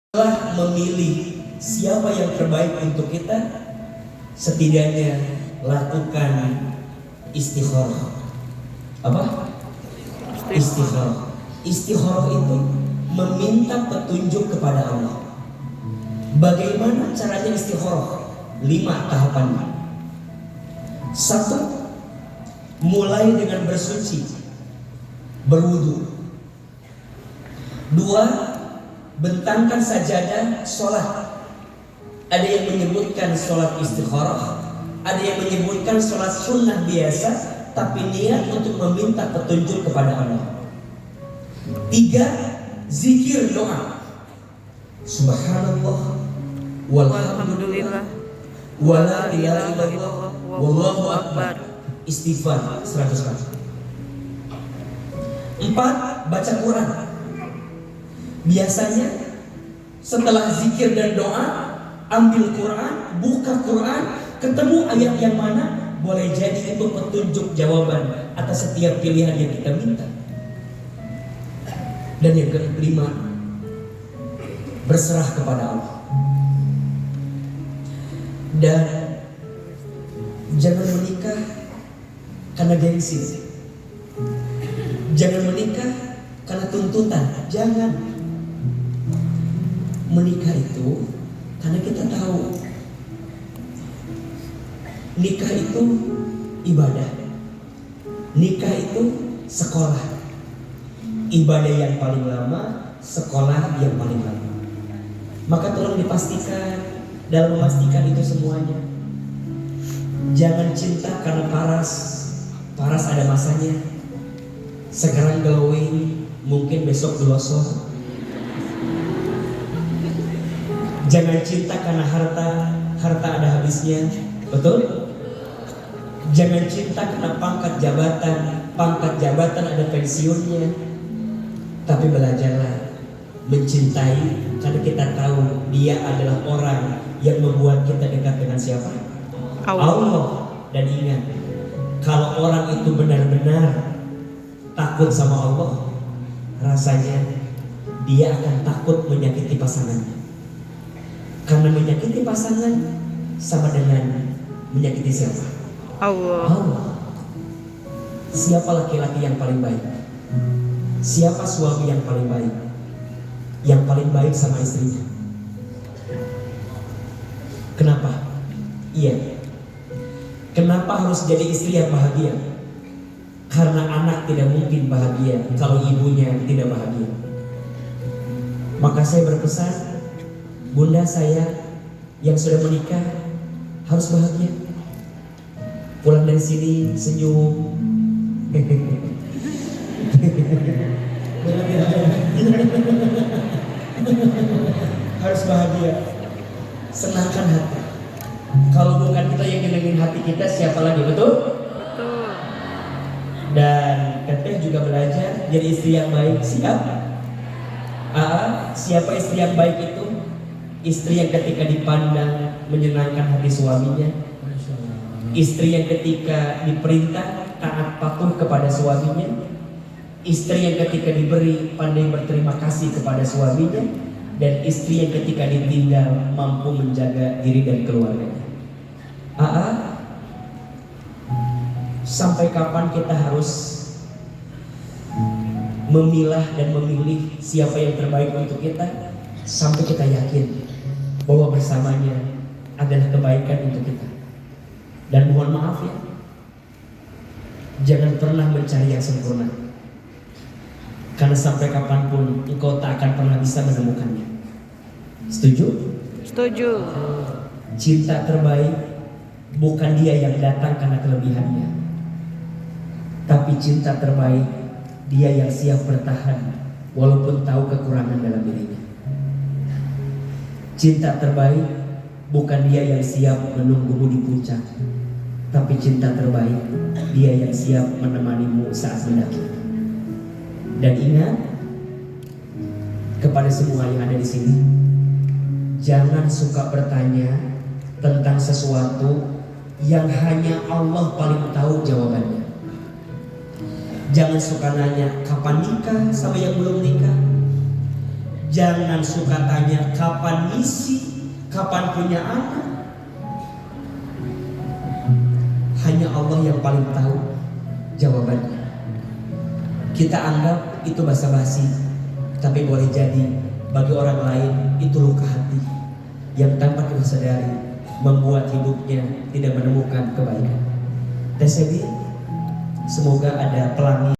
Setelah memilih siapa yang terbaik untuk kita, setidaknya lakukan istikharah. Apa? Istikharah. Istikharah itu meminta petunjuk kepada Allah. Bagaimana caranya istikharah? 5 tahapannya. 1. Mulai dengan bersuci, berwudu. 2. Bentangkan sajadah sholat. Ada yang menyebutkan sholat istikharah, ada yang menyebutkan sholat sunnah biasa, tapi niat untuk meminta petunjuk kepada Allah. 3. Zikir doa. Subhanallah walhamdulillah wala ilaha illallah wallahu akbar. Istighfar 100 kali. 4. Baca Quran. Biasanya setelah zikir dan doa, ambil Quran, buka Quran, ketemu ayat yang mana, boleh jadi itu petunjuk jawaban atas setiap pilihan yang kita minta. Dan yang kelima, berserah kepada Allah. Dan jangan menikah karena gengsi. Jangan menikah karena tuntutan. Jangan. Menikah itu karena kita tahu nikah itu ibadah. Nikah itu sekolah. Ibadah yang paling lama, sekolah yang paling lama. Maka tolong dipastikan dalam memastikan itu semuanya. Jangan cinta karena paras. Paras ada masanya. Sekarang glowing, mungkin besok glosor. Jangan cinta karena harta, harta ada habisnya, betul? Jangan cinta karena pangkat jabatan ada pensiunnya. Tapi belajarlah mencintai karena kita tahu dia adalah orang yang membuat kita dekat dengan siapa? Allah. Dan ingat, kalau orang itu benar-benar takut sama Allah, rasanya dia akan takut menyakiti pasangannya. Karena menyakiti pasangan sama dengan menyakiti siapa? Allah. Siapa laki-laki yang paling baik? Siapa suami yang paling baik? Yang paling baik sama istrinya. Kenapa? Iya. Kenapa harus jadi istri yang bahagia? Karena anak tidak mungkin bahagia kalau ibunya tidak bahagia. Maka saya berpesan, bunda saya yang sudah menikah harus bahagia. Pulang dari sini senyum. Harus bahagia. Senangkan hati. Kalau bukan kita yang nyenengin hati kita, siapa lagi, betul? Betul. Dan Teteh juga belajar jadi istri yang baik. Siapa istri yang baik itu? Istri yang ketika dipandang menyenangkan hati suaminya. Istri yang ketika diperintah taat patuh kepada suaminya. Istri yang ketika diberi pandai berterima kasih kepada suaminya. Dan istri yang ketika ditinggal mampu menjaga diri dan keluarganya. Sampai kapan kita harus memilah dan memilih siapa yang terbaik untuk kita? Sampai kita yakin bahwa bersamanya adalah kebaikan untuk kita. Dan mohon maaf ya, jangan pernah mencari yang sempurna, karena sampai kapanpun engkau tak akan pernah bisa menemukannya. Setuju? Setuju. Cinta terbaik bukan dia yang datang karena kelebihannya, tapi cinta terbaik dia yang siap bertahan walaupun tahu kekurangan dalam dirinya. Cinta terbaik bukan dia yang siap menunggumu di puncak, tapi cinta terbaik dia yang siap menemanimu saat mendaki. Dan ingat, kepada semua yang ada di sini, jangan suka bertanya tentang sesuatu yang hanya Allah paling tahu jawabannya. Jangan suka nanya kapan nikah sama yang belum nikah. Jangan suka tanya kapan misi, kapan punya anak. Hanya Allah yang paling tahu jawabannya. Kita anggap itu basa-basi, tapi boleh jadi bagi orang lain itu luka hati yang tanpa kita sadari membuat hidupnya tidak menemukan kebaikan. Semoga ada pelangi